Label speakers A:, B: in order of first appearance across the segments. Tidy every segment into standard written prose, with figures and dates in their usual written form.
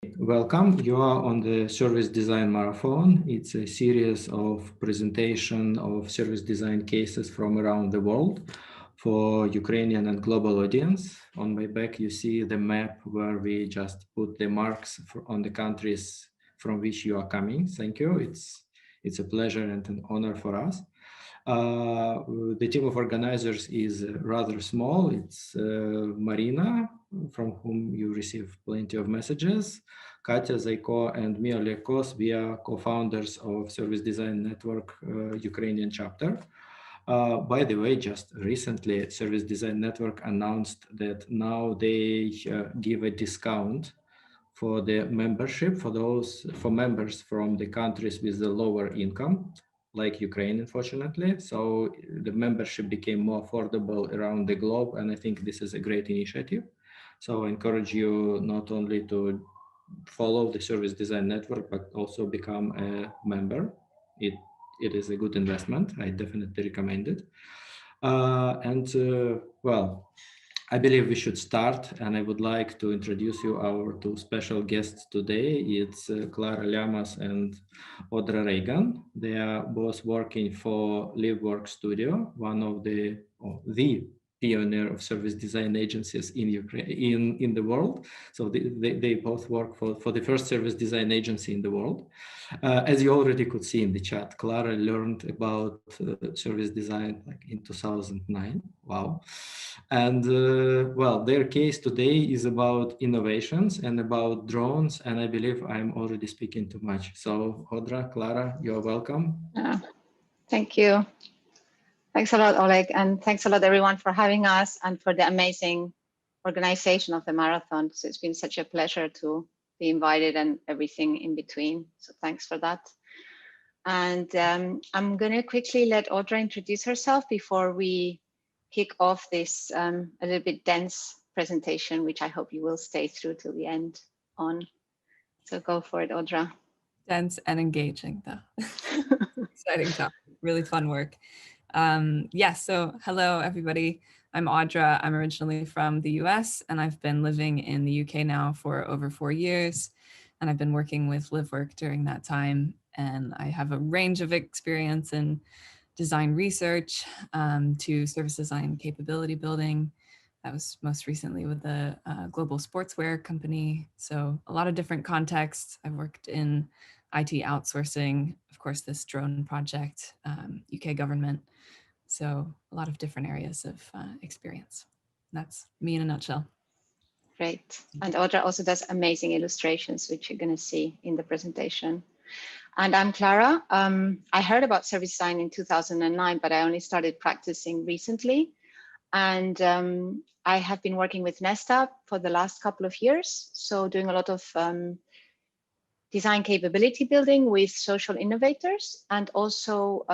A: Welcome. You are on the Service Design Marathon. It's a series of presentation of service design cases from around the world for Ukrainian and global audience. On my back, you see the map where we just put the marks on the countries from which you are coming. Thank you. It's a pleasure and an honor for us. The team of organizers is rather small. It's Marina, from whom you receive plenty of messages, Katya Zayko and Mia Lekos. We are co-founders of Service Design Network Ukrainian chapter. By the way, just recently, Service Design Network announced that now they give a discount for the membership for members from the countries with the lower income, like Ukraine, unfortunately. So the membership became more affordable around the globe, and I think this is a great initiative. So I encourage you not only to follow the Service Design Network, but also become a member. It is a good investment. I definitely recommend it. Well, I believe we should start, and I would like to introduce you our two special guests today. It's Clara Llamas and Audra Reagan. They are both working for Livework Studio, one of the pioneer of service design agencies in Ukraine, in the world. So they both work for the first service design agency in the world. As you already could see in the chat, Clara learned about service design like in 2009. Wow. And well, their case today is about innovations and about drones. And I believe I'm already speaking too much. So Audra, Clara, you're welcome.
B: Thank you. Thanks a lot, Oleg. And thanks a lot, everyone, for having us and for the amazing organization of the marathon. So it's been such a pleasure to be invited and everything in between. So thanks for that. And I'm going to quickly let Audra introduce herself before we kick off this a little bit dense presentation, which I hope you will stay through till the end on. So go for it, Audra.
C: Dense and engaging, though. Exciting topic, really fun work. So hello, everybody. I'm Audra. I'm originally from the US, and I've been living in the UK now for over 4 years. And I've been working with Livework during that time. And I have a range of experience in design research to service design capability building. That was most recently with the global sportswear company. So a lot of different contexts. I've worked in IT outsourcing, of course, this drone project, UK government. So a lot of different areas of experience. That's me in a nutshell.
B: Great. And Audra also does amazing illustrations, which you're going to see in the presentation. And I'm Clara. I heard about service design in 2009, but I only started practicing recently. And I have been working with Nesta for the last couple of years. So doing a lot of design capability building with social innovators, and also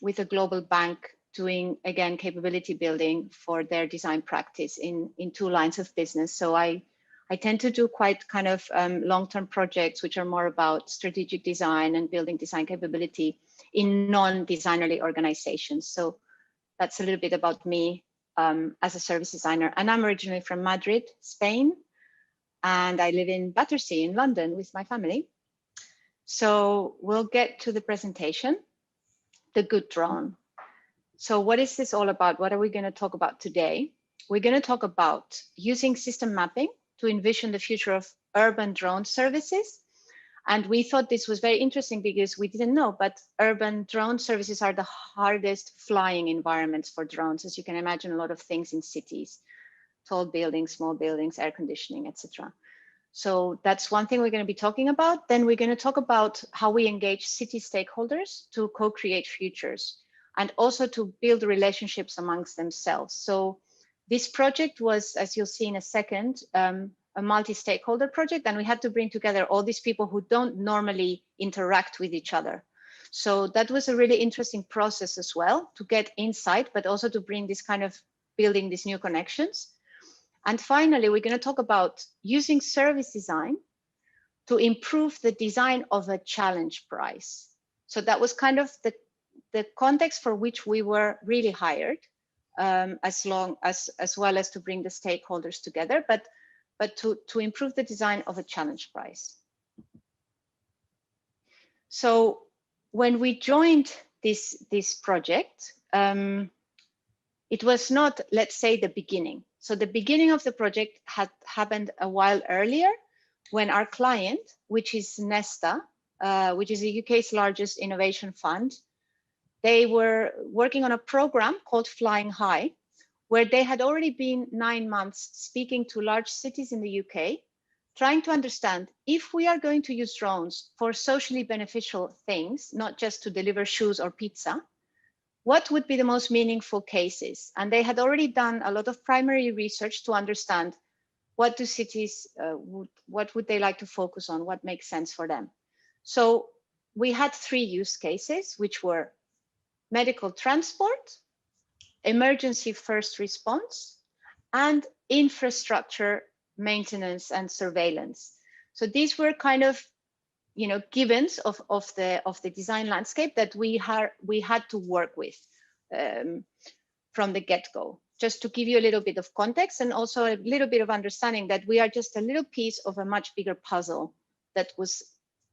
B: with a global bank doing, again, capability building for their design practice in 2 lines of business. So I tend to do quite kind of long-term projects, which are more about strategic design and building design capability in non-designerly organizations. So that's a little bit about me as a service designer. And I'm originally from Madrid, Spain. And I live in Battersea in London with my family. So we'll get to the presentation, the good drone. So what is this all about? What are we going to talk about today? We're going to talk about using system mapping to envision the future of urban drone services. And we thought this was very interesting because we didn't know, but urban drone services are the hardest flying environments for drones. As you can imagine, a lot of things in cities. Tall buildings, small buildings, air conditioning, etc. So that's one thing we're going to be talking about. Then we're going to talk about how we engage city stakeholders to co-create futures and also to build relationships amongst themselves. So this project was, as you'll see in a second, a multi-stakeholder project, and we had to bring together all these people who don't normally interact with each other. So that was a really interesting process as well, to get insight, but also to bring this kind of building these new connections. And finally, we're going to talk about using service design to improve the design of a challenge prize. So that was kind of the context for which we were really hired, as well as to bring the stakeholders together. But but to improve the design of a challenge prize. So when we joined this project, it was not, let's say, the beginning. So the beginning of the project had happened a while earlier, when our client, which is Nesta, which is the UK's largest innovation fund, they were working on a program called Flying High, where they had already been 9 months speaking to large cities in the UK, trying to understand if we are going to use drones for socially beneficial things, not just to deliver shoes or pizza, what would be the most meaningful cases? And they had already done a lot of primary research to understand what do cities, what would they like to focus on, what makes sense for them. So we had 3 use cases, which were medical transport, emergency first response, and infrastructure maintenance and surveillance. So these were kind of, you know, givens of the design landscape that we had to work with from the get-go, just to give you a little bit of context and also a little bit of understanding that we are just a little piece of a much bigger puzzle that was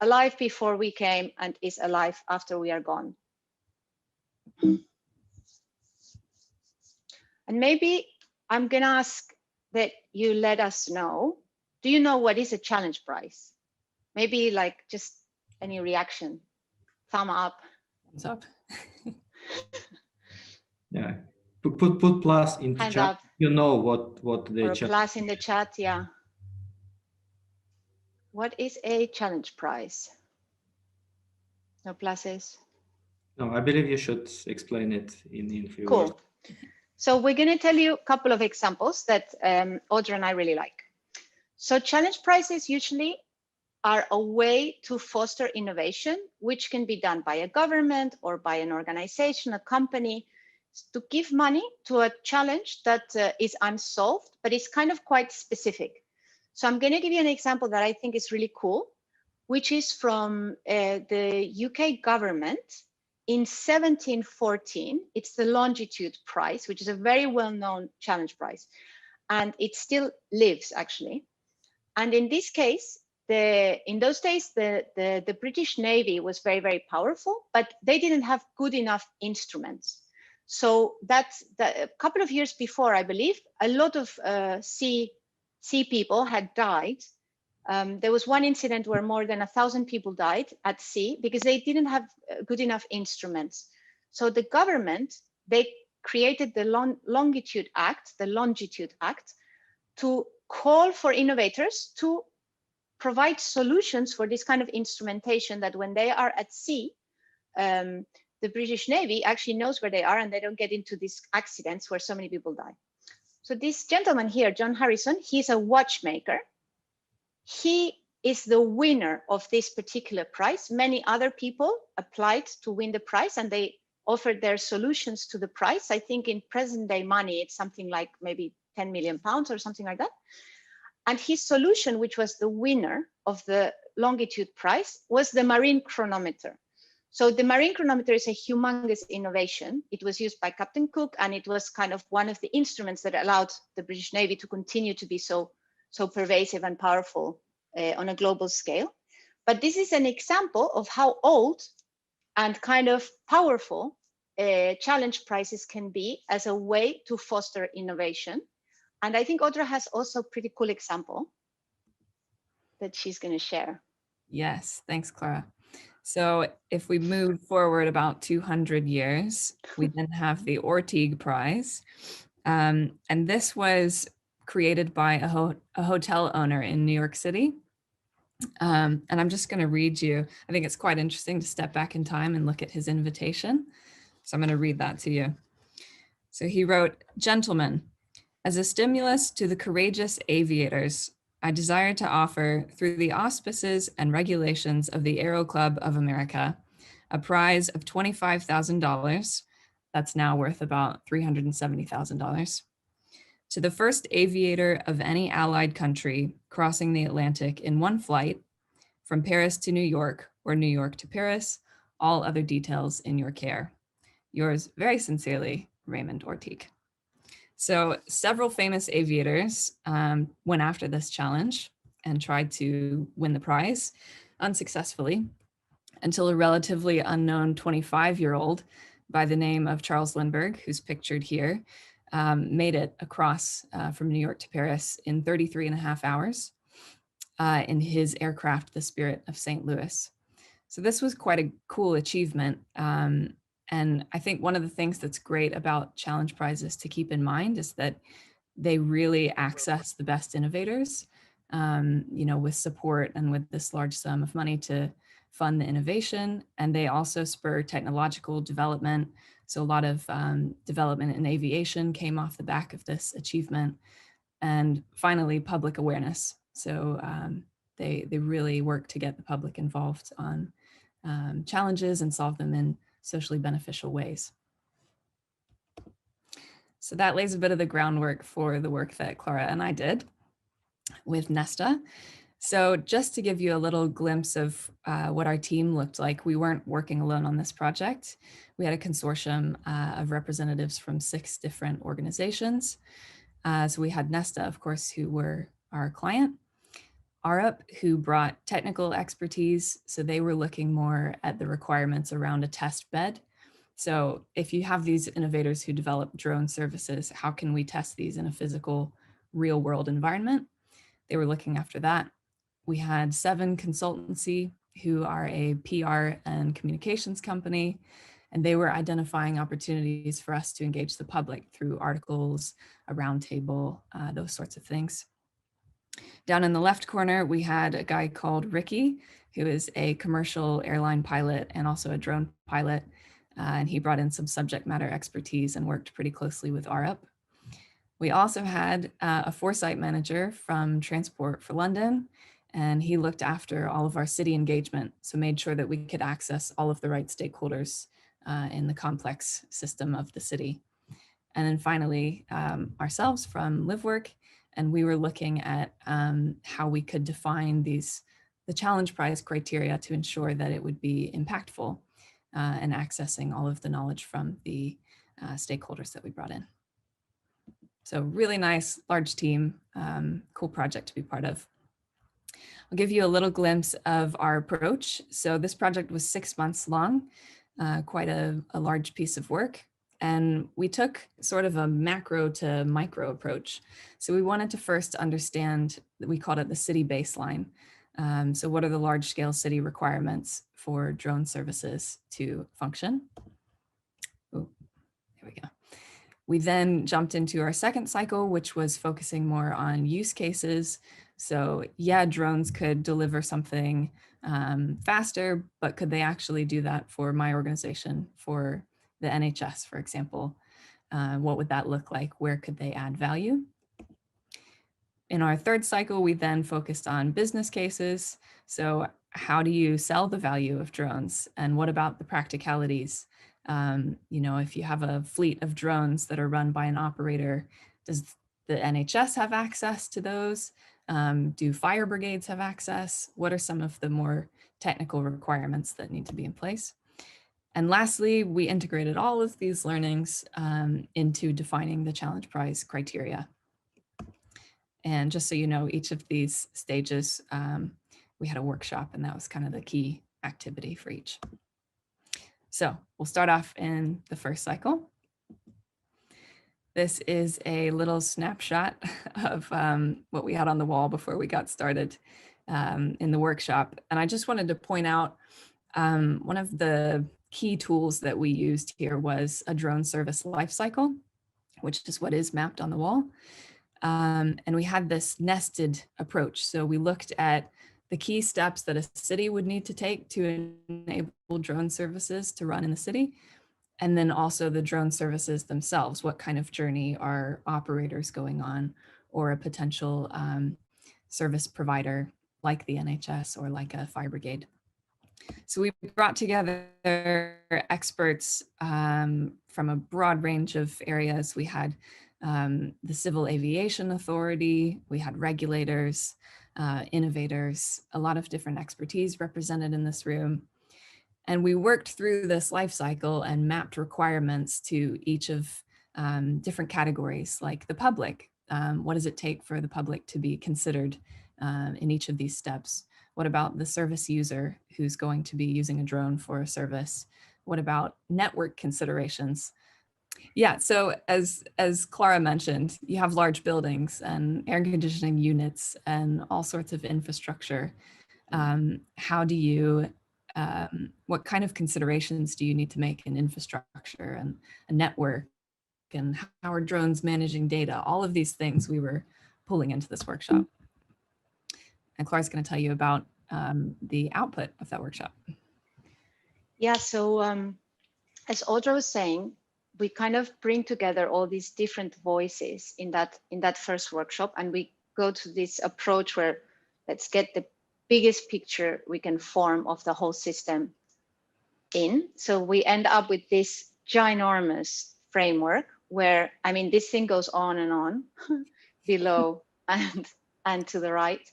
B: alive before we came and is alive after we are gone. And maybe I'm gonna ask that you let us know, do you know what is a challenge prize? Maybe like just any reaction, thumb up.
C: Thumbs up.
A: Yeah, put plus in the
B: Hand
A: chat.
B: up.
A: You know what the
B: Or a plus in the chat, yeah. What is a challenge prize? No pluses.
A: No, I believe you should explain it in few
B: Cool.
A: words.
B: So we're going to tell you a couple of examples that Audra and I really like. So challenge prizes usually are a way to foster innovation, which can be done by a government or by an organization, a company, to give money to a challenge that is unsolved, but it's kind of quite specific. So I'm going to give you an example that I think is really cool, which is from the UK government in 1714. It's the Longitude Prize, which is a very well-known challenge prize, and it still lives actually. And in this case, in those days, the British Navy was very, very powerful, but they didn't have good enough instruments. So that's a couple of years before, I believe, a lot of sea people had died. There was one incident where more than 1,000 people died at sea because they didn't have good enough instruments. So the government, they created the Longitude Act, to call for innovators to provide solutions for this kind of instrumentation that when they are at sea, the British Navy actually knows where they are and they don't get into these accidents where so many people die. So this gentleman here, John Harrison, he's a watchmaker. He is the winner of this particular prize. Many other people applied to win the prize and they offered their solutions to the prize. I think in present day money, it's something like maybe 10 million pounds or something like that. And his solution, which was the winner of the Longitude Prize, was the marine chronometer. So the marine chronometer is a humongous innovation. It was used by Captain Cook, and it was kind of one of the instruments that allowed the British Navy to continue to be so pervasive and powerful on a global scale. But this is an example of how old and kind of powerful challenge prizes can be as a way to foster innovation. And I think Audra has also a pretty cool example that she's going to share.
C: Yes, thanks, Clara. So if we move forward about 200 years, we then have the Orteig Prize. And this was created by a hotel owner in New York City. And I'm just going to read you. I think it's quite interesting to step back in time and look at his invitation. So I'm going to read that to you. So he wrote, "Gentlemen, as a stimulus to the courageous aviators, I desire to offer, through the auspices and regulations of the Aero Club of America, a prize of $25,000, that's now worth about $370,000, to the first aviator of any allied country crossing the Atlantic in one flight, from Paris to New York or New York to Paris, all other details in your care. Yours very sincerely, Raymond Orteig." So several famous aviators went after this challenge and tried to win the prize unsuccessfully until a relatively unknown 25-year-old by the name of Charles Lindbergh, who's pictured here, made it across from New York to Paris in 33 and a half hours in his aircraft, the Spirit of St. Louis. So this was quite a cool achievement. And I think one of the things that's great about challenge prizes to keep in mind is that they really access the best innovators, with support and with this large sum of money to fund the innovation. And they also spur technological development. So a lot of development in aviation came off the back of this achievement. And finally, public awareness. So they really work to get the public involved on challenges and solve them in socially beneficial ways. So that lays a bit of the groundwork for the work that Clara and I did with Nesta. So just to give you a little glimpse of what our team looked like, we weren't working alone on this project. We had a consortium of representatives from 6 different organizations. So we had Nesta, of course, who were our client, Arup, who brought technical expertise. So they were looking more at the requirements around a test bed. So if you have these innovators who develop drone services, how can we test these in a physical, real world environment? They were looking after that. We had 7 Consultancy, who are a PR and communications company, and they were identifying opportunities for us to engage the public through articles, a roundtable, those sorts of things. Down in the left corner, we had a guy called Ricky, who is a commercial airline pilot and also a drone pilot. And he brought in some subject matter expertise and worked pretty closely with Arup. We also had a foresight manager from Transport for London, and he looked after all of our city engagement, so made sure that we could access all of the right stakeholders in the complex system of the city. And then finally, ourselves from Livework, and we were looking at how we could define the challenge prize criteria to ensure that it would be impactful and accessing all of the knowledge from the stakeholders that we brought in. So really nice, large team, cool project to be part of. I'll give you a little glimpse of our approach. So this project was 6 months long, quite a large piece of work. And we took sort of a macro to micro approach. So we wanted to first understand, we called it the city baseline. So what are the large scale city requirements for drone services to function? Oh, there we go. We then jumped into our second cycle, which was focusing more on use cases. So yeah, drones could deliver something faster, but could they actually do that for my organization, for the NHS, for example? What would that look like? Where could they add value? In our third cycle, we then focused on business cases. So how do you sell the value of drones? And what about the practicalities? If you have a fleet of drones that are run by an operator, does the NHS have access to those? Do fire brigades have access? What are some of the more technical requirements that need to be in place? And lastly, we integrated all of these learnings into defining the challenge prize criteria. And just so you know, each of these stages, we had a workshop, and that was kind of the key activity for each. So we'll start off in the first cycle. This is a little snapshot of what we had on the wall before we got started in the workshop. And I just wanted to point out one of the key tools that we used here was a drone service lifecycle, which is what is mapped on the wall. And we had this nested approach. So we looked at the key steps that a city would need to take to enable drone services to run in the city. And then also the drone services themselves. What kind of journey are operators going on, or a potential service provider like the NHS or like a fire brigade? So we brought together experts from a broad range of areas. We had the Civil Aviation Authority, we had regulators, innovators, a lot of different expertise represented in this room. And we worked through this life cycle and mapped requirements to each of different categories like the public. What does it take for the public to be considered in each of these steps? What about the service user who's going to be using a drone for a service? What about network considerations? Yeah, so as Clara mentioned, you have large buildings and air conditioning units and all sorts of infrastructure. How do you, what kind of considerations do you need to make in infrastructure and a network? And how are drones managing data? All of these things we were pulling into this workshop. And Clara's going to tell you about the output of that workshop.
B: Yeah, so as Audra was saying, we kind of bring together all these different voices in that first workshop, and we go to this approach where let's get the biggest picture we can form of the whole system in. So we end up with this ginormous framework where, I mean, this thing goes on and on below and to the right.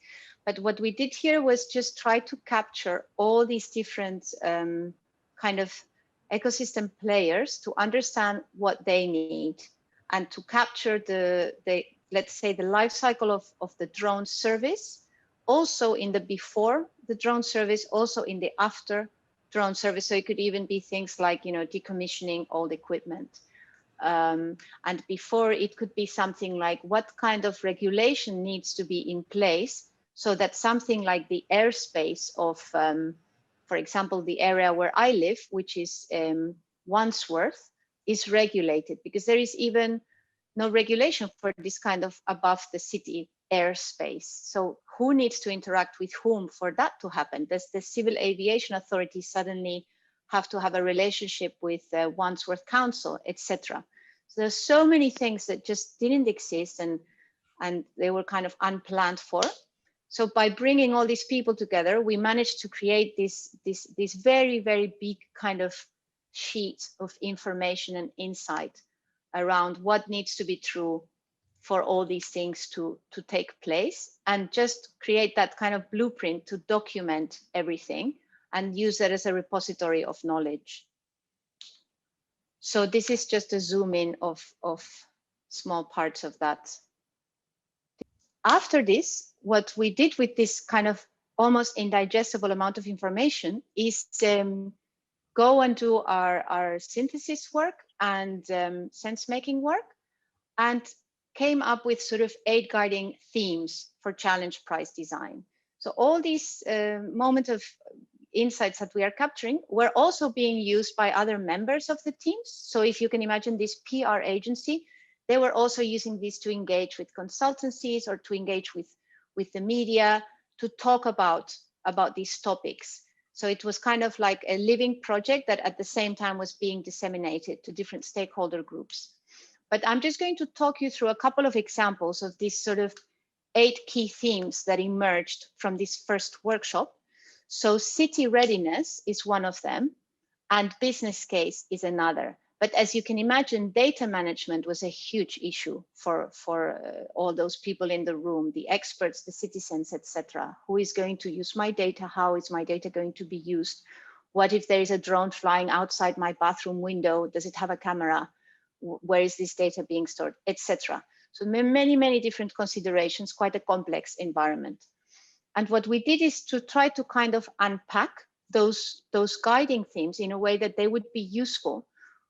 B: But what we did here was just try to capture all these different kind of ecosystem players to understand what they need and to capture the let's say the life cycle of the drone service, also in the before the drone service, also in the after drone service. So it could even be things like, you know, decommissioning old equipment. And before, it could be something like what kind of regulation needs to be in place so that something like the airspace of, for example, the area where I live, which is Wandsworth, is regulated, because there is even no regulation for this kind of above the city airspace. So who needs to interact with whom for that to happen? Does the Civil Aviation Authority suddenly have to have a relationship with Wandsworth Council, etc.? So there's so many things that just didn't exist and they were kind of unplanned for. So by bringing all these people together, we managed to create this very, very big kind of sheet of information and insight around what needs to be true for all these things to take place, and just create that kind of blueprint to document everything and use that as a repository of knowledge. So this is just a zoom in of small parts of that. After this, what we did with this kind of almost indigestible amount of information is go and do our synthesis work and sense making work, and came up with sort of 8 guiding themes for challenge price design. So all these moments of insights that we are capturing were also being used by other members of the teams. So if you can imagine this PR agency, they were also using this to engage with consultancies or to engage with the media to talk about these topics. So it was kind of like a living project that at the same time was being disseminated to different stakeholder groups. But I'm just going to talk you through a couple of examples of these sort of 8 key themes that emerged from this first workshop. So city readiness is one of them, and business case is another. But as you can imagine, data management was a huge issue for all those people in the room, the experts, the citizens, etc. Who is going to use my data? How is my data going to be used? What if there is a drone flying outside my bathroom window? Does it have a camera? Where is this data being stored, etc. So many, many different considerations, quite a complex environment. And what we did is to try to kind of unpack those guiding themes in a way that they would be useful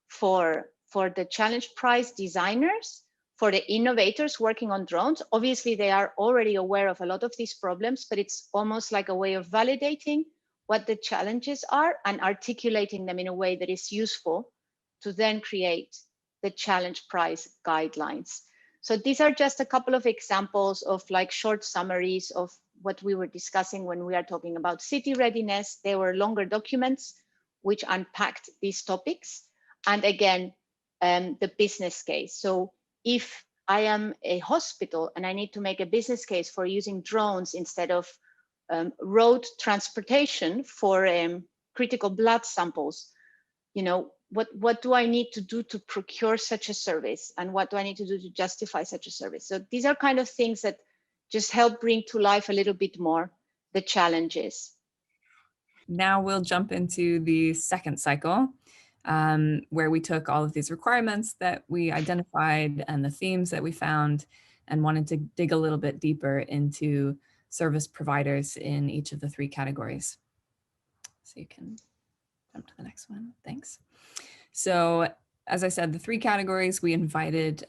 B: for the challenge prize designers, for the innovators working on drones. Obviously, they are already aware of a lot of these problems, but it's almost like a way of validating what the challenges are and articulating them in a way that is useful to then create the challenge prize guidelines. So these are just a couple of examples of like short summaries of what we were discussing when we are talking about city readiness. They were longer documents which unpacked these topics. And again, the business case. So if I am a hospital and I need to make a business case for using drones instead of road transportation for critical blood samples, you know, what do I need to do to procure such a service? And what do I need to do to justify such a service? So these are kind of things that just help bring to life a little bit more the challenges.
C: Now we'll jump into the second cycle. where we took all of these requirements that we identified and the themes that we found and wanted to dig a little bit deeper into service providers in each of the 3 categories. So you can jump to the next one. Thanks. So as I said, the 3 categories, we invited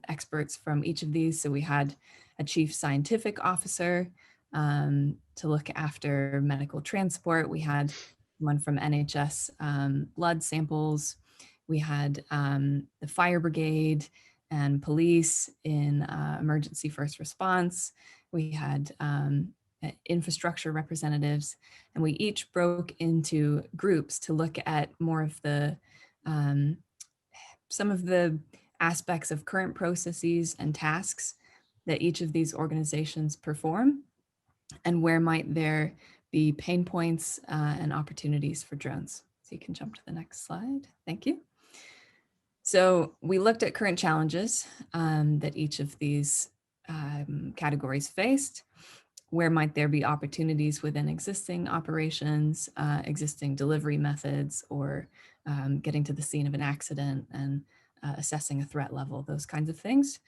C: experts from each of these. So we had a chief scientific officer to look after medical transport. We had one from NHS blood samples. We had the fire brigade and police in emergency first response. We had infrastructure representatives, and we each broke into groups to look at more of the some of the aspects of current processes and tasks that each of these organizations perform, and where might there be pain points and opportunities for drones. So you can jump to the next slide. Thank you. So we looked at current challenges that each of these categories faced. Where might there be opportunities within existing operations, existing delivery methods, or getting to the scene of an accident and assessing a threat level, those kinds of things.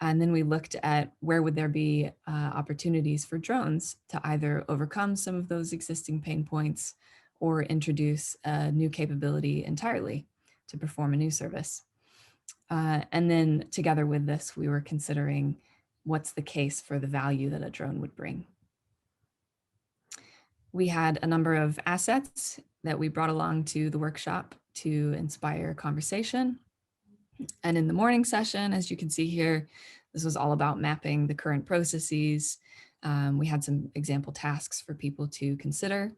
C: And then we looked at where would there be opportunities for drones to either overcome some of those existing pain points or introduce a new capability entirely to perform a new service. And then together with this, we were considering what's the case for the value that a drone would bring. We had a number of assets that we brought along to the workshop to inspire conversation. And in the morning session, as you can see here, this was all about mapping the current processes. We had some example tasks for people to consider.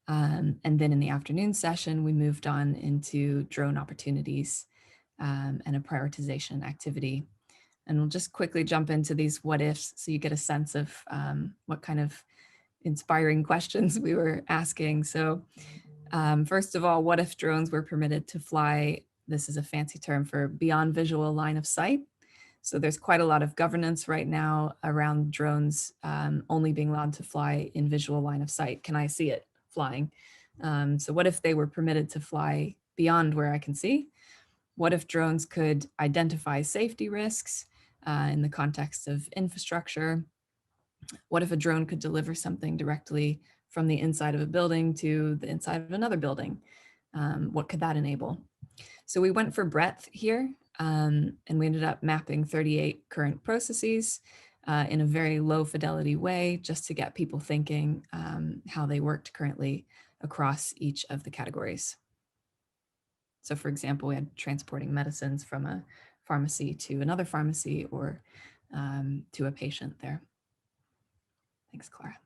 C: And then in the afternoon session, we moved on into drone opportunities and a prioritization activity. And we'll just quickly jump into these what ifs so you get a sense of what kind of inspiring questions we were asking. So first of all, what if drones were permitted to fly? This is a fancy term for beyond visual line of sight. So there's quite a lot of governance right now around drones only being allowed to fly in visual line of sight. Can I see it flying? So what if they were permitted to fly beyond where I can see? What if drones could identify safety risks in the context of infrastructure? What if a drone could deliver something directly from the inside of a building to the inside of another building? What could that enable? So we went for breadth here, and we ended up mapping 38 current processes in a very low fidelity way, just to get people thinking how they worked currently across each of the categories. So for example, we had transporting medicines from a pharmacy to another pharmacy or to a patient there. Thanks, Clara.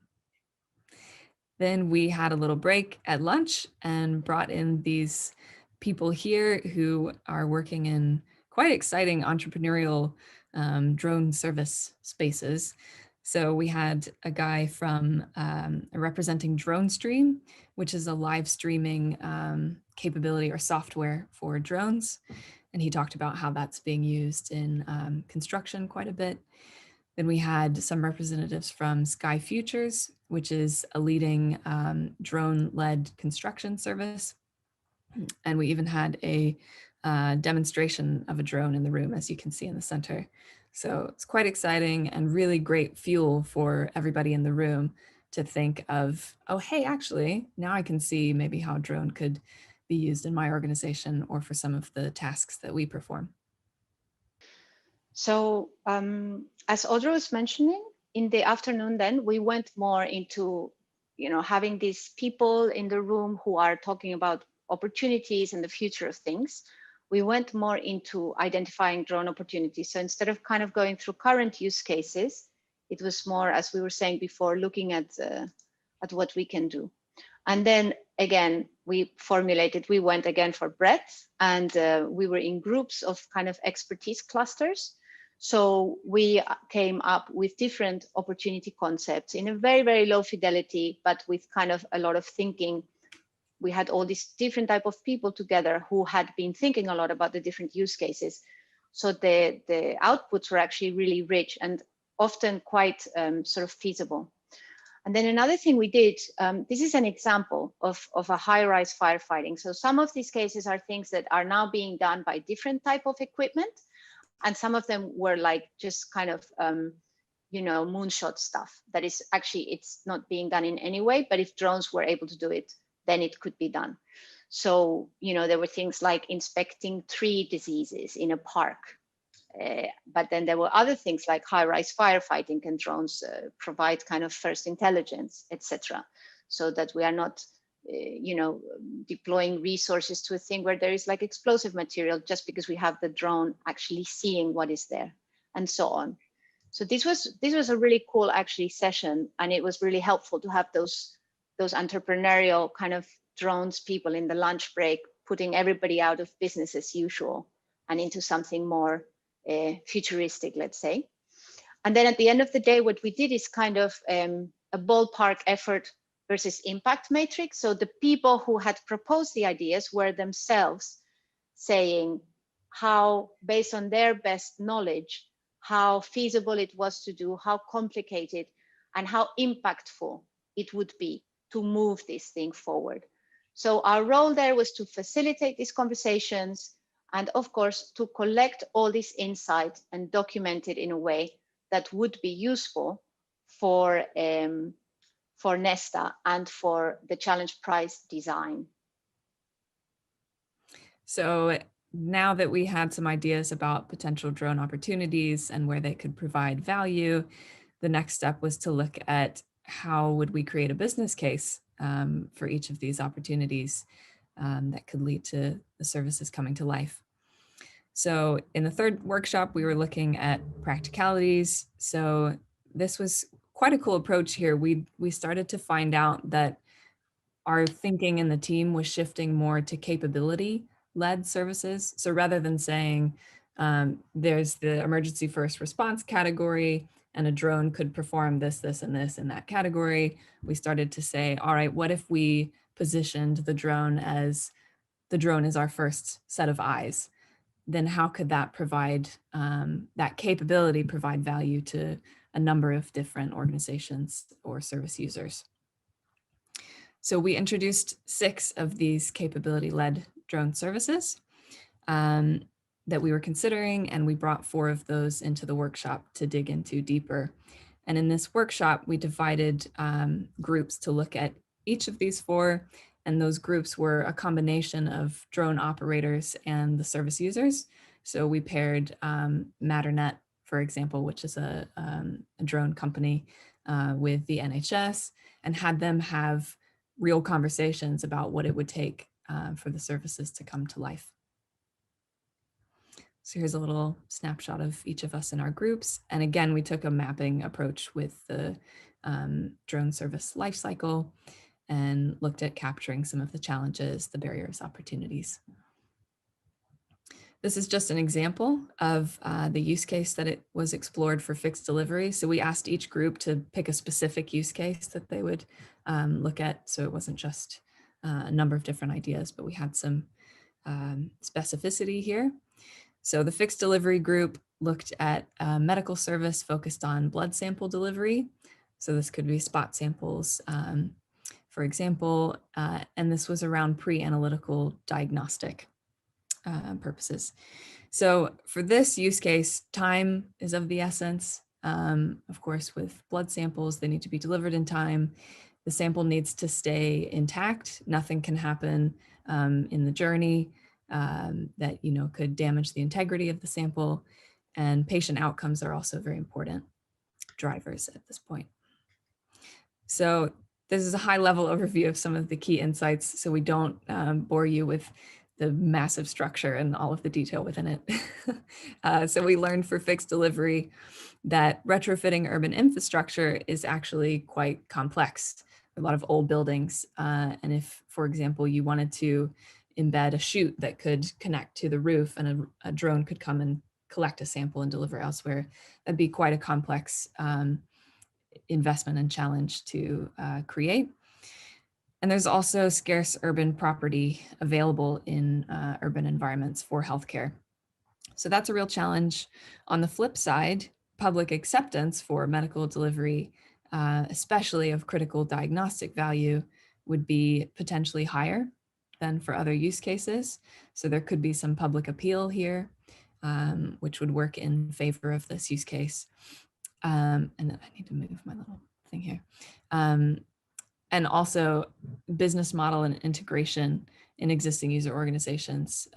C: Then we had a little break at lunch and brought in these people here who are working in quite exciting entrepreneurial drone service spaces. So we had a guy from representing DroneStream, which is a live streaming capability or software for drones. And he talked about how that's being used in construction quite a bit. Then we had some representatives from Sky Futures, which is a leading drone-led construction service. And we even had a demonstration of a drone in the room, as you can see in the center. So it's quite exciting and really great fuel for everybody in the room to think of, oh, hey, actually, now I can see maybe how a drone could be used in my organization or for some of the tasks that we perform.
B: So as Audra was mentioning, in the afternoon then, we went more into, having these people in the room who are talking about opportunities and the future of things. We went more into identifying drone opportunities. So instead of kind of going through current use cases, it was more, as we were saying before, looking at what we can do. And then again, we went again for breadth, and we were in groups of kind of expertise clusters. So we came up with different opportunity concepts in a very, very low fidelity, but with kind of a lot of thinking. We had all these different type of people together who had been thinking a lot about the different use cases. So the outputs were actually really rich and often quite sort of feasible. And then another thing we did, this is an example of a high-rise firefighting. So some of these cases are things that are now being done by different type of equipment. And some of them were like just kind of, you know, moonshot stuff that is actually, it's not being done in any way, but if drones were able to do it, then it could be done. So, you know, there were things like inspecting tree diseases in a park. But then there were other things like high-rise firefighting, and drones provide kind of first intelligence, etc. So that we are not, you know, deploying resources to a thing where there is like explosive material just because we have the drone actually seeing what is there, and so on. So this was a really cool actually session, and it was really helpful to have those entrepreneurial kind of drones people in the lunch break, putting everybody out of business as usual and into something more futuristic, let's say. And then at the end of the day, what we did is kind of a ballpark effort versus impact matrix. So the people who had proposed the ideas were themselves saying how, based on their best knowledge, how feasible it was to do, how complicated, and how impactful it would be to move this thing forward. So our role there was to facilitate these conversations, and of course, to collect all this insight and document it in a way that would be useful for Nesta and for the challenge prize design.
C: So now that we had some ideas about potential drone opportunities and where they could provide value, the next step was to look at how would we create a business case for each of these opportunities that could lead to the services coming to life. So in the third workshop, we were looking at practicalities. So this was quite a cool approach here. We started to find out that our thinking in the team was shifting more to capability-led services. So rather than saying there's the emergency first response category and a drone could perform this, this, and this in that category, we started to say, all right, what if we positioned the drone as the drone is our first set of eyes? Then how could that provide, that capability provide value to a number of different organizations or service users? So we introduced 6 of these capability-led drone services that we were considering, and we brought 4 of those into the workshop to dig into deeper. And in this workshop, we divided groups to look at each of these 4, and those groups were a combination of drone operators and the service users. So we paired Matternet, for example, which is a drone company, with the NHS, and had them have real conversations about what it would take for the services to come to life. So here's a little snapshot of each of us in our groups. And again, we took a mapping approach with the drone service lifecycle and looked at capturing some of the challenges, the barriers, opportunities. This is just an example of the use case that it was explored for fixed delivery. So we asked each group to pick a specific use case that they would look at. So it wasn't just a number of different ideas, but we had some specificity here. So the fixed delivery group looked at a medical service focused on blood sample delivery. So this could be spot samples, for example, and this was around pre-analytical diagnostic purposes. So for this use case, time is of the essence. Of course, with blood samples, they need to be delivered in time. The sample needs to stay intact. Nothing can happen in the journey that could damage the integrity of the sample. And patient outcomes are also very important drivers at this point. So this is a high-level overview of some of the key insights, so we don't bore you with the massive structure and all of the detail within it. So we learned for fixed delivery that retrofitting urban infrastructure is actually quite complex. A lot of old buildings, and if, for example, you wanted to embed a chute that could connect to the roof and a drone could come and collect a sample and deliver elsewhere, that'd be quite a complex investment and challenge to create. And there's also scarce urban property available in urban environments for healthcare. So that's a real challenge. On the flip side, public acceptance for medical delivery especially of critical diagnostic value, would be potentially higher than for other use cases. So there could be some public appeal here, which would work in favor of this use case. And then I need to move my little thing here. And also business model and integration in existing user organizations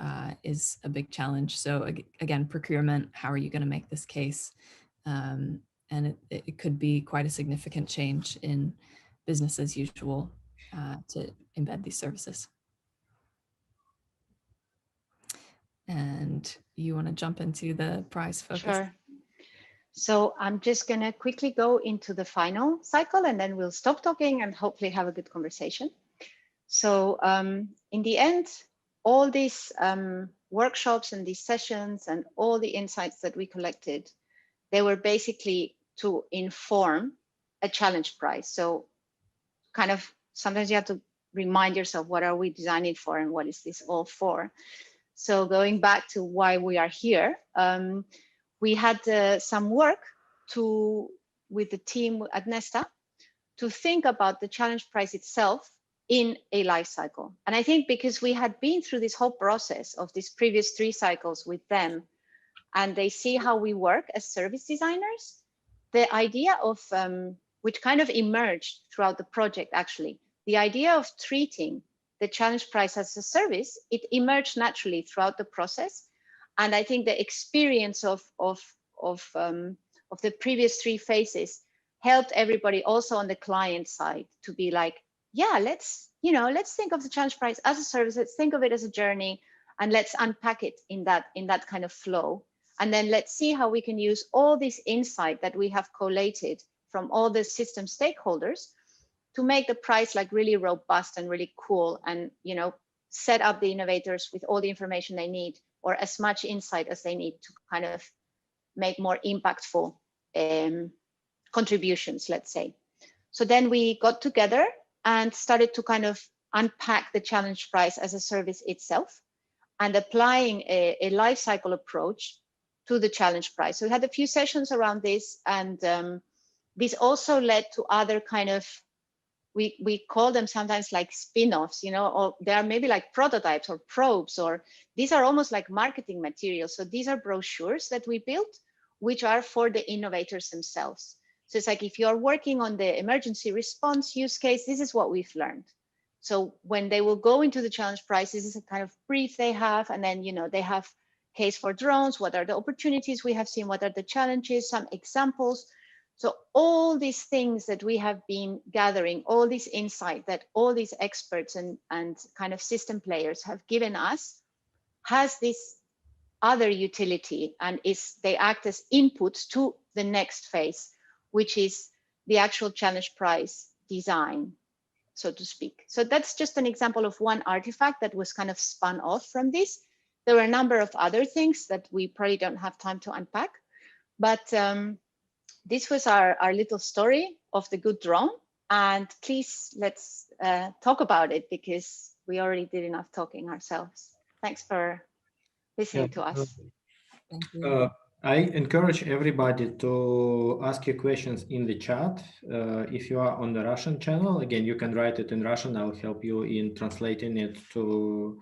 C: is a big challenge. So again, procurement, how are you going to make this case? And it could be quite a significant change in business as usual to embed these services. And you want to jump into the prize focus?
B: Sure. So I'm just going to quickly go into the final cycle, and then we'll stop talking and hopefully have a good conversation. So in the end, all these workshops and these sessions and all the insights that we collected, they were basically to inform a challenge prize. So kind of sometimes you have to remind yourself, what are we designing for and what is this all for? So going back to why we are here, we had some work with the team at Nesta to think about the challenge prize itself in a life cycle. And I think because we had been through this whole process of these previous 3 cycles with them, and they see how we work as service designers, the idea of, which kind of emerged throughout the project actually, the idea of treating the challenge prize as a service, it emerged naturally throughout the process. And I think the experience of the previous 3 phases helped everybody also on the client side to be like, yeah, let's think of the challenge prize as a service, let's think of it as a journey, and let's unpack it in that kind of flow. And then let's see how we can use all this insight that we have collated from all the system stakeholders to make the prize like really robust and really cool, and set up the innovators with all the information they need, or as much insight as they need to kind of make more impactful contributions, let's say. So then we got together and started to kind of unpack the challenge prize as a service itself, and applying a life cycle approach to the challenge prize. So we had a few sessions around this, and this also led to other kind of, we call them sometimes like spin-offs, or they are maybe like prototypes or probes, or these are almost like marketing materials. So these are brochures that we built, which are for the innovators themselves. So it's like, if you're working on the emergency response use case, this is what we've learned. So when they will go into the challenge prize, this is a kind of brief they have, and then they have case for drones, what are the opportunities we have seen, what are the challenges, some examples. So all these things that we have been gathering, all this insight that all these experts and kind of system players have given us, has this other utility, and they act as inputs to the next phase, which is the actual challenge prize design, so to speak. So that's just an example of one artifact that was kind of spun off from this. There were a number of other things that we probably don't have time to unpack, but this was our little story of the good drone. And please, let's talk about it, because we already did enough talking ourselves. Thanks for listening to us.
C: Thank you.
A: I encourage everybody to ask your questions in the chat. If you are on the Russian channel, again, you can write it in Russian. I'll help you in translating it to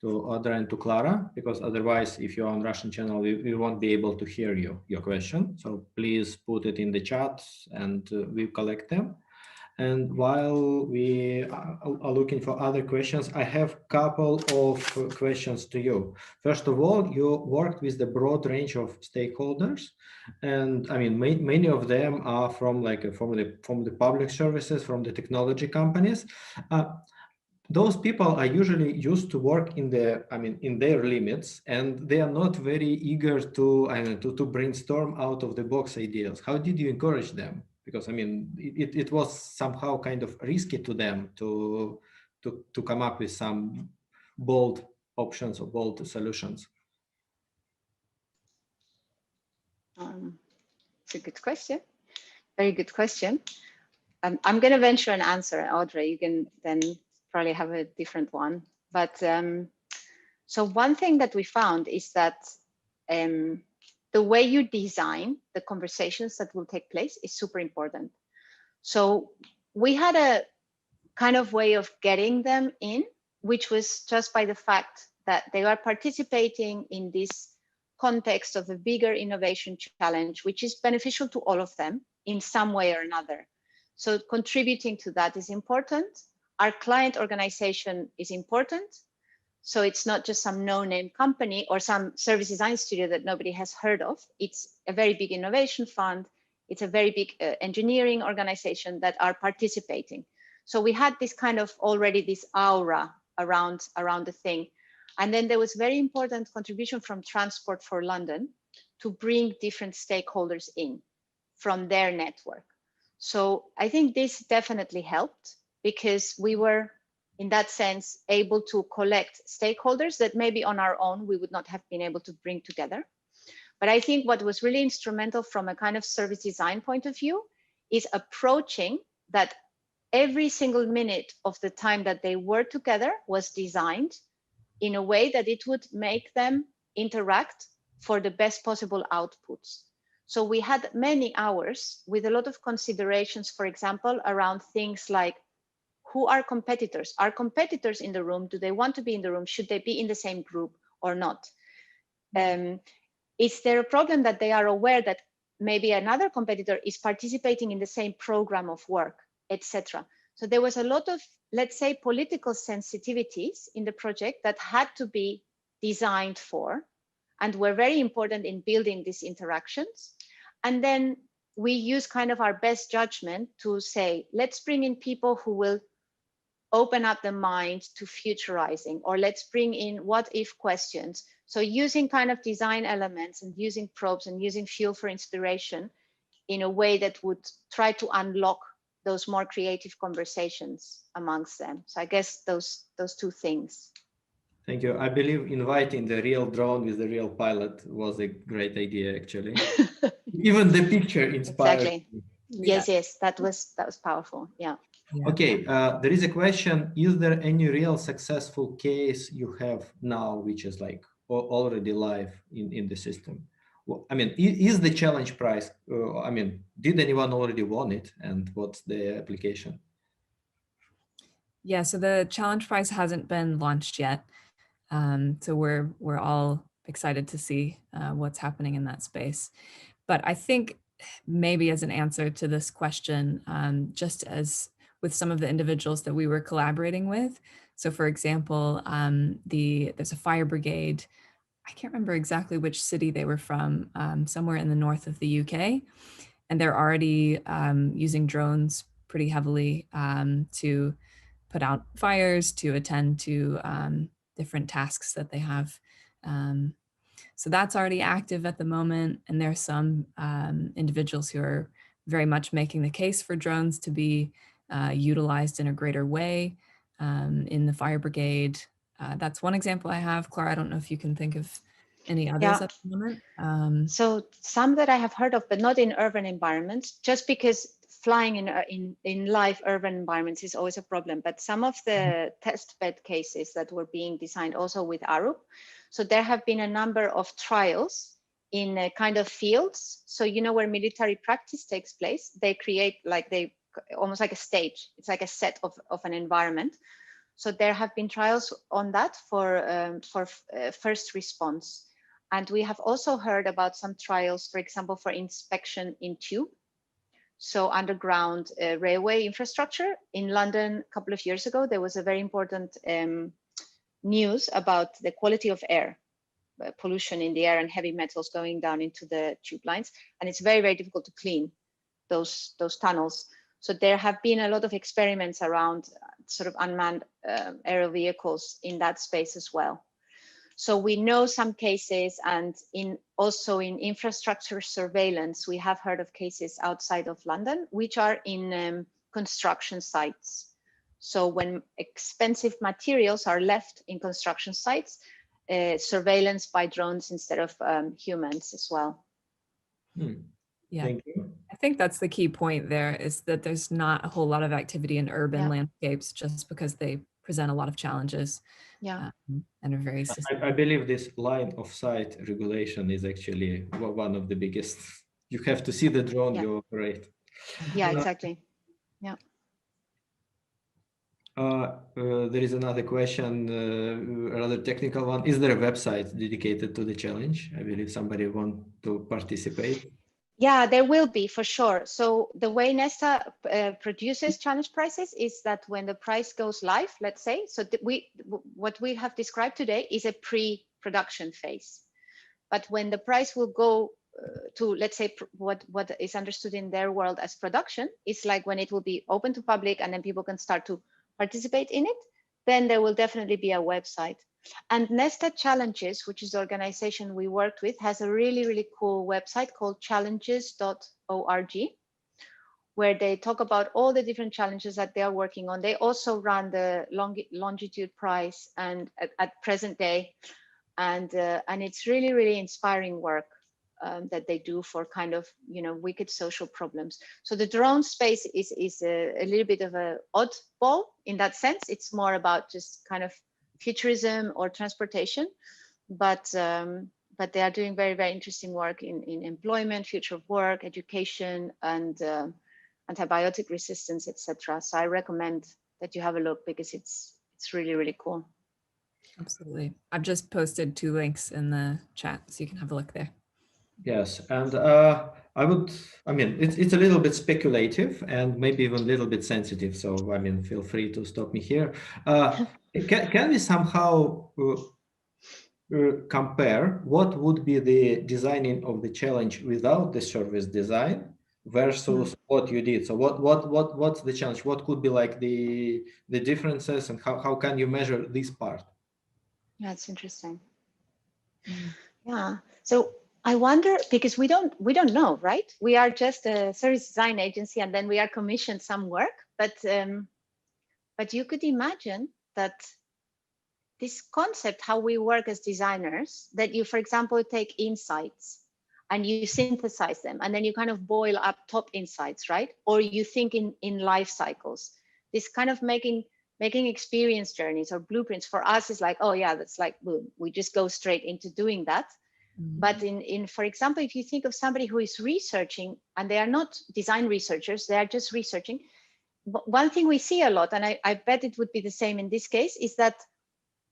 A: Audra and to Clara, because otherwise, if you're on Russian channel, we won't be able to hear your question. So please put it in the chat, and we collect them. And while we are looking for other questions, I have a couple of questions to you. First of all, you worked with the broad range of stakeholders, and I mean, many of them are from the public services, from the technology companies. Those people are usually used to work in their limits, and they are not very eager to brainstorm out of the box ideas. How did you encourage them? Because I mean, it was somehow kind of risky to them to come up with some bold options or bold solutions.
B: It's a good question. Very good question. I'm going to venture an answer, Audra. You can then probably have a different one. But so one thing that we found is that the way you design the conversations that will take place is super important. So we had a kind of way of getting them in, which was just by the fact that they are participating in this context of a bigger innovation challenge, which is beneficial to all of them in some way or another. So contributing to that is important. Our client organization is important. So it's not just some no-name company or some service design studio that nobody has heard of. It's a very big innovation fund. It's a very big engineering organization that are participating. So we had this kind of already this aura around the thing. And then there was very important contribution from Transport for London to bring different stakeholders in from their network. So I think this definitely helped because we were, in that sense, able to collect stakeholders that maybe on our own we would not have been able to bring together. But I think what was really instrumental from a kind of service design point of view is approaching that every single minute of the time that they were together was designed in a way that it would make them interact for the best possible outputs. So we had many hours with a lot of considerations, for example, around things like who are competitors? Are competitors in the room? Do they want to be in the room? Should they be in the same group or not? Is there a problem that they are aware that maybe another competitor is participating in the same program of work, etc.? So there was a lot of, let's say, political sensitivities in the project that had to be designed for and were very important in building these interactions. And then we use kind of our best judgment to say, let's bring in people who will open up the mind to futurizing, or let's bring in what if questions. So using kind of design elements and using probes and using fuel for inspiration in a way that would try to unlock those more creative conversations amongst them. So I guess those two things.
A: Thank you. I believe inviting the real drone with the real pilot was a great idea, actually. Even the picture inspired.
B: Exactly. Yes, yes, that was powerful. Yeah.
A: Okay, there is a question. Is there any real successful case you have now, which is like already live in the system? Well, I mean, is the challenge prize, I mean, did anyone already won it, and what's the application?
C: Yeah, so the challenge prize hasn't been launched yet. So we're all excited to see what's happening in that space. But I think maybe as an answer to this question, just as with some of the individuals that we were collaborating with. So for example, there's a fire brigade. I can't remember exactly which city they were from, somewhere in the north of the UK. And they're already using drones pretty heavily to put out fires, to attend to different tasks that they have. So that's already active at the moment. And there are some individuals who are very much making the case for drones to be utilized in a greater way in the fire brigade. That's one example I have. Clara, I don't know if you can think of any others at the moment.
B: So some that I have heard of, but not in urban environments, just because flying in live urban environments is always a problem. But some of the test bed cases that were being designed also with Arup. So there have been a number of trials in kind of fields. So you know where military practice takes place, they create almost like a stage. It's like a set of an environment. So there have been trials on that for first response. And we have also heard about some trials, for example, for inspection in tube. So underground railway infrastructure in London a couple of years ago, there was a very important news about the quality of air, pollution in the air and heavy metals going down into the tube lines. And it's very, very difficult to clean those tunnels. So there have been a lot of experiments around sort of unmanned aerial vehicles in that space as well. So we know some cases, and also in infrastructure surveillance, we have heard of cases outside of London, which are in construction sites. So when expensive materials are left in construction sites, surveillance by drones instead of humans as well.
C: Yeah,
A: thank you.
C: I think that's the key point there, is that there's not a whole lot of activity in urban landscapes just because they present a lot of challenges. And are very
A: I believe this line of sight regulation is actually one of the biggest. You have to see the drone you operate.
B: Yeah, exactly. Yeah.
A: There is another question, a rather technical one. Is there a website dedicated to the challenge? I believe somebody want to participate.
B: Yeah, there will be for sure. So the way Nesta produces challenge prizes is that when the prize goes live, let's say, so what we have described today is a pre-production phase. But when the prize will go to, let's say, what is understood in their world as production, is like when it will be open to public and then people can start to participate in it, then there will definitely be a website. And Nesta Challenges, which is the organization we worked with, has a really, really cool website called challenges.org, where they talk about all the different challenges that they are working on. They also run the longitude prize and at present day, and it's really, really inspiring work that they do for kind of, you know, wicked social problems. So the drone space is a little bit of an oddball in that sense. It's more about just kind of futurism or transportation, but they are doing very, very interesting work in employment, future of work, education, and antibiotic resistance, etc. So I recommend that you have a look because it's really, really cool.
C: Absolutely. I've just posted 2 links in the chat, so you can have a look there.
A: Yes, and I mean, it's a little bit speculative and maybe even a little bit sensitive. So, I mean, feel free to stop me here. Can we somehow compare what would be the designing of the challenge without the service design versus what you did? So what's the challenge? What could be like the differences, and how can you measure this part?
B: That's interesting. Yeah. So I wonder, because we don't know, right? We are just a service design agency, and then we are commissioned some work. But you could imagine that this concept, how we work as designers, that you, for example, take insights and you synthesize them, and then you kind of boil up top insights, right? Or you think in life cycles. This kind of making experience journeys or blueprints for us is like, oh yeah, that's like, boom, we just go straight into doing that. But in for example, if you think of somebody who is researching and they are not design researchers, they are just researching. One thing we see a lot, and I bet it would be the same in this case, is that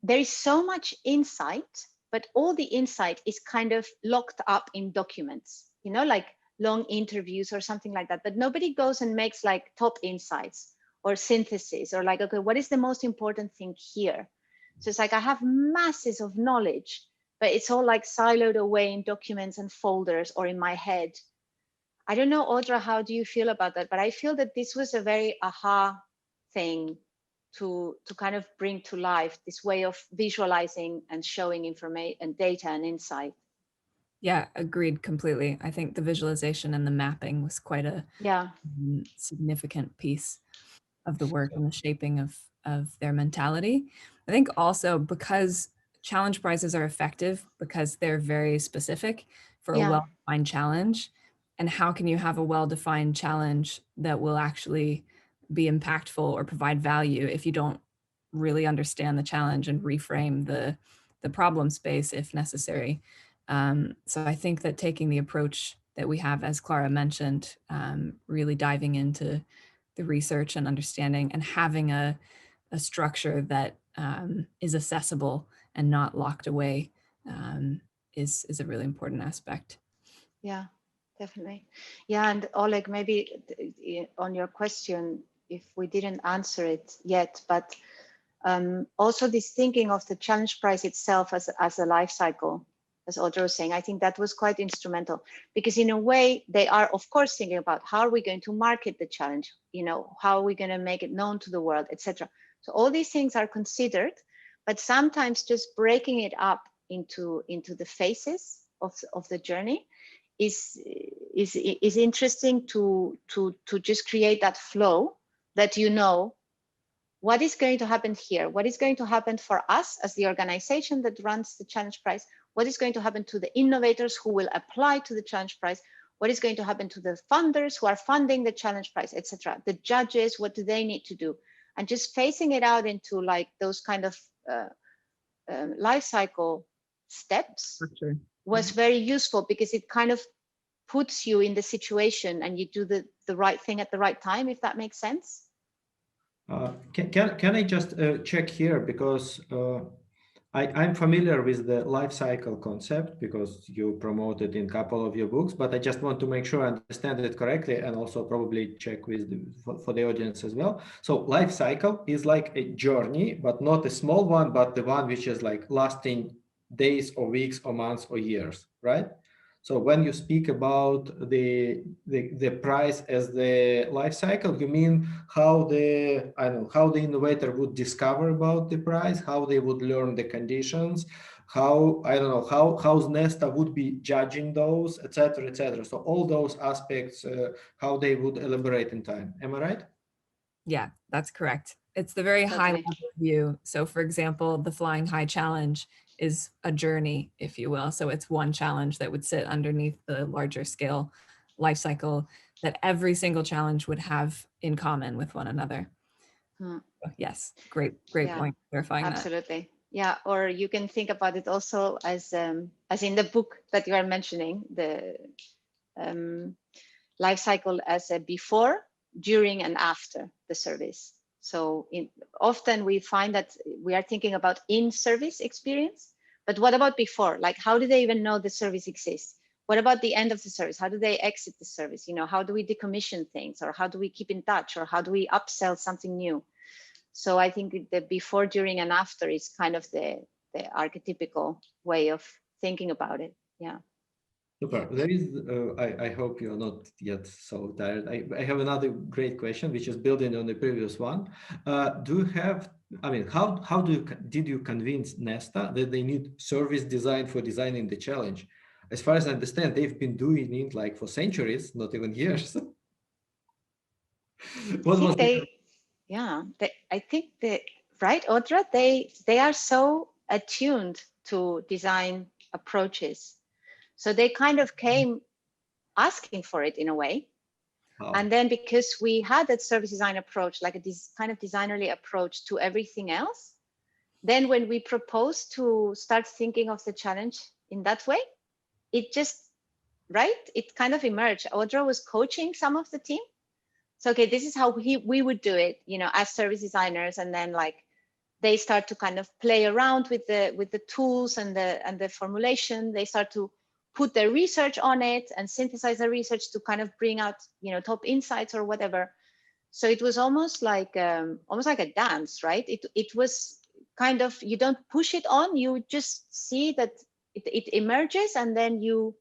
B: there is so much insight, but all the insight is kind of locked up in documents, you know, like long interviews or something like that. But nobody goes and makes like top insights or synthesis or like, okay, what is the most important thing here? So it's like I have masses of knowledge, but it's all like siloed away in documents and folders or in my head. I don't know, Audra, how do you feel about that? But I feel that this was a very aha thing to kind of bring to life, this way of visualizing and showing information and data and insight.
C: Yeah, agreed completely. I think the visualization and the mapping was quite a significant piece of the work and the shaping of their mentality. I think also because challenge prizes are effective because they're very specific for a well-defined challenge. And how can you have a well-defined challenge that will actually be impactful or provide value if you don't really understand the challenge and reframe the problem space if necessary? So I think that taking the approach that we have, as Clara mentioned, really diving into the research and understanding and having a structure that is accessible and not locked away is a really important aspect.
B: Yeah, definitely. Yeah, and Oleg, maybe on your question, if we didn't answer it yet, but also this thinking of the challenge prize itself as a life cycle, as Audra was saying, I think that was quite instrumental, because in a way they are of course thinking about how are we going to market the challenge, you know, how are we going to make it known to the world, etc. So all these things are considered, but sometimes just breaking it up into the phases of the journey is interesting to just create that flow that, you know, what is going to happen here? What is going to happen for us as the organization that runs the challenge prize? What is going to happen to the innovators who will apply to the challenge prize? What is going to happen to the funders who are funding the challenge prize, etc.? The judges, what do they need to do? And just phasing it out into like those kind of life cycle steps was very useful, because it kind of puts you in the situation and you do the right thing at the right time, if that makes sense.
A: Can I just check here, because I'm familiar with the life cycle concept because you promoted in a couple of your books, but I just want to make sure I understand it correctly and also probably check with for the audience as well. So life cycle is like a journey, but not a small one, but the one which is like lasting days or weeks or months or years, right? So when you speak about the price as the life cycle, you mean how how the innovator would discover about the price, how they would learn the conditions, how how Nesta would be judging those, etc., etc. So all those aspects, how they would elaborate in time. Am I right?
C: Yeah, that's correct. It's the very high level view. So for example, the Flying High Challenge is a journey, if you will. So it's one challenge that would sit underneath the larger scale life cycle that every single challenge would have in common with one another. Yes, great point clarifying that.
B: Absolutely. Yeah, or you can think about it also as in the book that you are mentioning, the life cycle as a before, during, and after the service. So often we find that we are thinking about in-service experience, but what about before? Like, how do they even know the service exists? What about the end of the service? How do they exit the service? You know, how do we decommission things, or how do we keep in touch, or how do we upsell something new? So I think the before, during, and after is kind of the archetypical way of thinking about it. Yeah.
A: Super. There is, I hope you're not yet so tired. I have another great question, which is building on the previous one. Do you have, I mean, how did you convince Nesta that they need service design for designing the challenge? As far as I understand, they've been doing it like for centuries, not even years.
B: I think right, Audra, they are so attuned to design approaches. So they kind of came asking for it in a way. Oh. And then because we had that service design approach, like this kind of designerly approach to everything else, then when we proposed to start thinking of the challenge in that way, it just, it kind of emerged. Audra was coaching some of the team. So, okay, this is how we would do it, you know, as service designers. And then like, they start to kind of play around with the tools and the formulation. They start to put their research on it and synthesize the research to kind of bring out, you know, top insights or whatever. So it was almost like a dance, right? It was kind of, you don't push it on, you just see that it emerges, and then you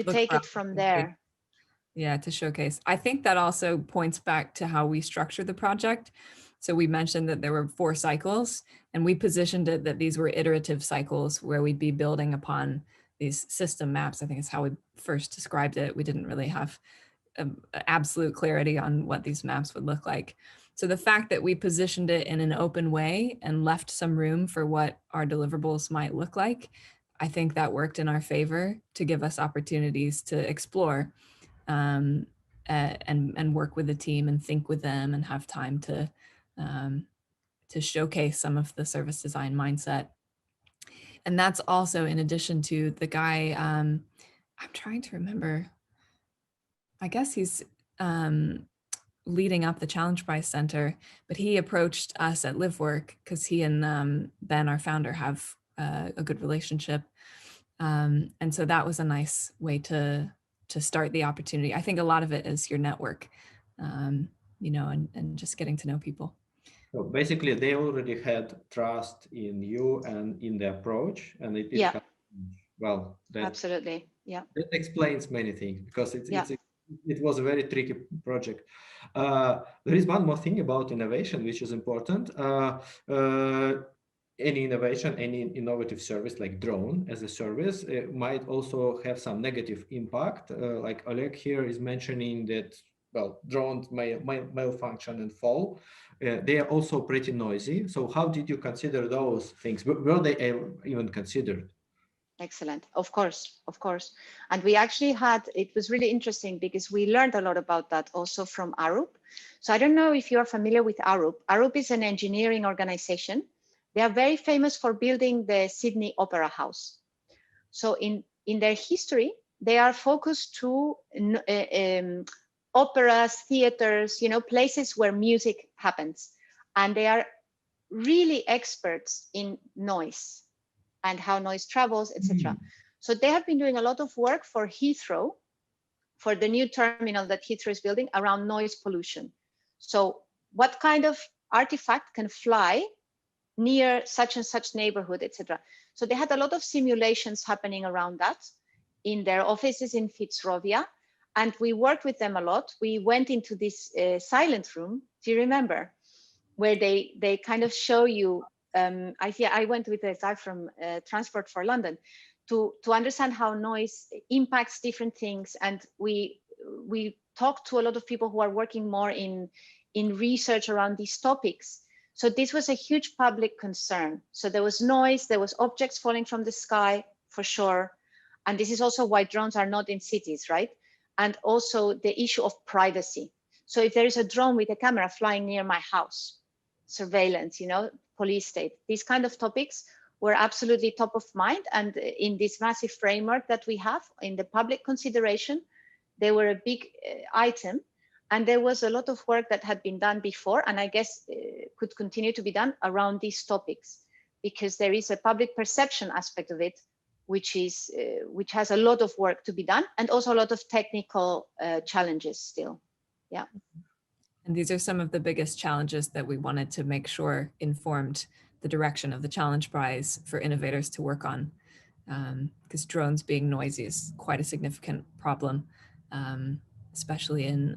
B: take it from there.
C: Yeah, to showcase. I think that also points back to how we structure the project. So we mentioned that there were 4 cycles, and we positioned it that these were iterative cycles where we'd be building upon these system maps. I think is how we first described it. We didn't really have absolute clarity on what these maps would look like. So the fact that we positioned it in an open way and left some room for what our deliverables might look like, I think that worked in our favor to give us opportunities to explore and work with the team and think with them and have time to showcase some of the service design mindset. And that's also in addition to the guy, I'm trying to remember, I guess he's leading up the Challenge Prize Center, but he approached us at Livework because he and Ben, our founder, have a good relationship. And so that was a nice way to start the opportunity. I think a lot of it is your network, you know, and just getting to know people.
A: So basically, they already had trust in you and in the approach, and it well.
B: Absolutely, yeah.
A: That explains many things because it was a very tricky project. There is one more thing about innovation which is important. Any innovation, any innovative service like drone as a service might also have some negative impact. Like Oleg here is mentioning that, well, drones may malfunction and fall. They are also pretty noisy. So how did you consider those things? Were they even considered?
B: Excellent. Of course. And we actually it was really interesting because we learned a lot about that also from Arup. So I don't know if you're familiar with Arup. Arup is an engineering organization. They are very famous for building the Sydney Opera House. So in their history, they are focused to operas, theaters, you know, places where music happens. And they are really experts in noise and how noise travels, etc. So they have been doing a lot of work for Heathrow, for the new terminal that Heathrow is building around noise pollution. So what kind of artifact can fly near such and such neighborhood, etc. So they had a lot of simulations happening around that in their offices in Fitzrovia. And we worked with them a lot. We went into this silent room, do you remember? Where they kind of show you, I went with a guy from Transport for London to understand how noise impacts different things. And we talked to a lot of people who are working more in research around these topics. So this was a huge public concern. So there was noise, there was objects falling from the sky, for sure. And this is also why drones are not in cities, right? And also the issue of privacy. So if there is a drone with a camera flying near my house, surveillance, you know, police state, these kind of topics were absolutely top of mind. And in this massive framework that we have in the public consideration, they were a big item. And there was a lot of work that had been done before, and I guess could continue to be done around these topics, because there is a public perception aspect of it, which has a lot of work to be done, and also a lot of technical challenges still. Yeah.
C: And these are some of the biggest challenges that we wanted to make sure informed the direction of the Challenge Prize for innovators to work on, because drones being noisy is quite a significant problem. Especially in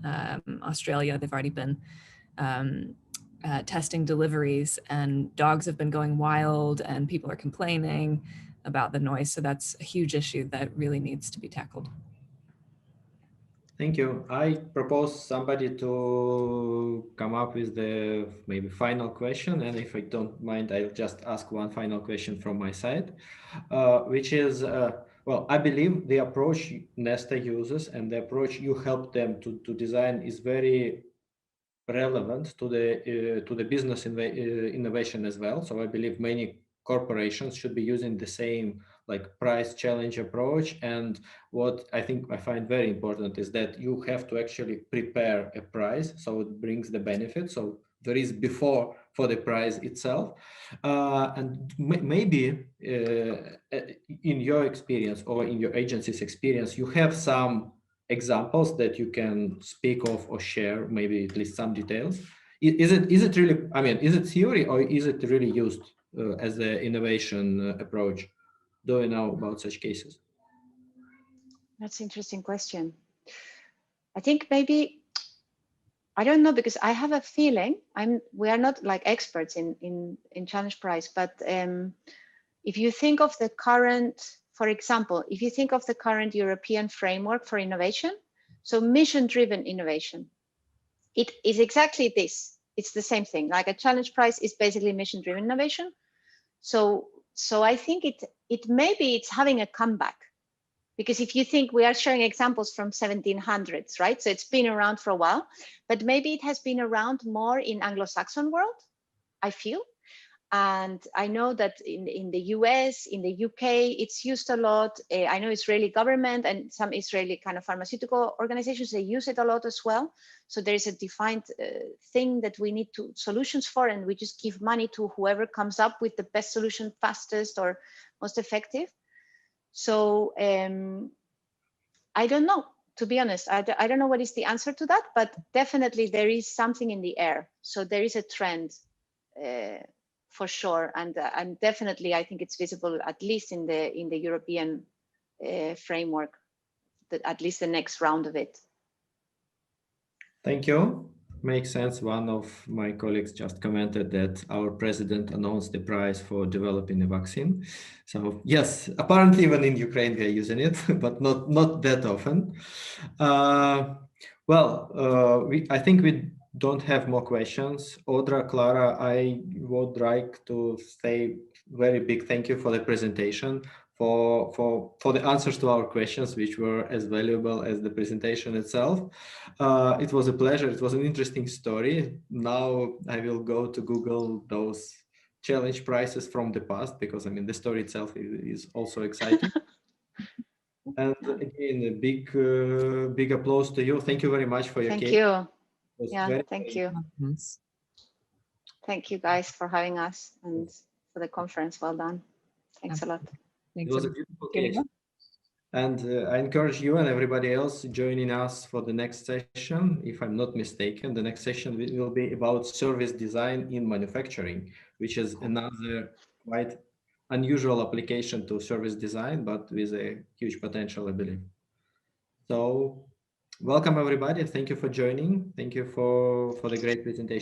C: Australia, they've already been testing deliveries, and dogs have been going wild and people are complaining about the noise. So that's a huge issue that really needs to be tackled.
A: Thank you. I propose somebody to come up with the maybe final question. And if I don't mind, I'll just ask one final question from my side, which is, well, I believe the approach Nesta uses and the approach you help them to design is very relevant to the business innovation as well. So I believe many corporations should be using the same like price challenge approach. And what I think I find very important is that you have to actually prepare a price so it brings the benefit. So there is before for the price itself. And maybe in your experience or in your agency's experience, you have some examples that you can speak of or share, maybe at least some details. Is it really, I mean, is it theory or is it really used as the innovation approach? Do you know about such cases?
B: That's an interesting question. I think maybe, I don't know, because I have a feeling we are not like experts in Challenge Prize, but if you think of the current, for example, if you think of the current European framework for innovation, so mission-driven innovation, it is exactly this. It's the same thing. Like a Challenge Prize is basically mission-driven innovation. So I think it maybe it's having a comeback, because if you think we are showing examples from 1700s, right? So it's been around for a while, but maybe it has been around more in Anglo-Saxon world, I feel. And I know that in the US, in the UK, it's used a lot. I know Israeli government and some Israeli kind of pharmaceutical organizations, they use it a lot as well. So there is a defined thing that we need solutions for, and we just give money to whoever comes up with the best solution, fastest or most effective. So I don't know, to be honest. I don't know what is the answer to that, but definitely there is something in the air. So there is a trend. For sure, and definitely, I think it's visible at least in the European framework, that at least the next round of it.
A: Thank you. Makes sense. One of my colleagues just commented that our president announced the prize for developing a vaccine. So yes, apparently even in Ukraine we are using it, but not that often. I think we don't have more questions. Audra, Clara, I would like to say very big thank you for the presentation, for the answers to our questions, which were as valuable as the presentation itself. It was a pleasure. It was an interesting story. Now I will go to Google those challenge prizes from the past, because I mean the story itself is also exciting. And again, a big applause to you. Thank you very much for your
B: Thank
A: case.
B: you.
A: It was
B: Yeah,
A: very,
B: thank
A: very
B: you. Thank you guys for having us and for the conference. Well done. Thanks a lot.
A: It was a beautiful case. And I encourage you and everybody else joining us for the next session. If I'm not mistaken, the next session will be about service design in manufacturing, which is another quite unusual application to service design, but with a huge potential, I believe. So welcome everybody. Thank you for joining. Thank you for the great presentation.